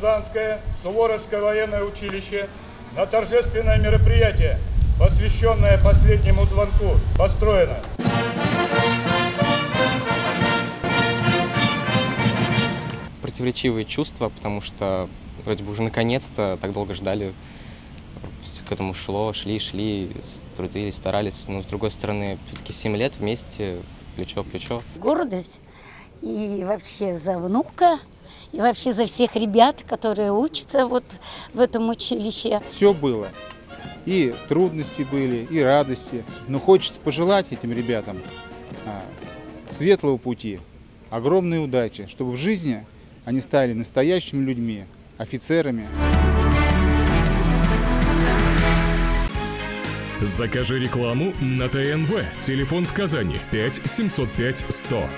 Рязанское Суворовское военное училище на торжественное мероприятие, посвященное последнему звонку, построено. Противоречивые чувства, потому что вроде бы уже наконец-то так долго ждали, все к этому шли, трудились, старались, но с другой стороны, все-таки 7 лет вместе, плечо к плечу. Гордость и вообще за внука, и вообще за всех ребят, которые учатся вот в этом училище. Все было. И трудности были, и радости. Но хочется пожелать этим ребятам светлого пути, огромной удачи, чтобы в жизни они стали настоящими людьми, офицерами. Закажи рекламу на ТНВ. Телефон в Казани 5 705 100.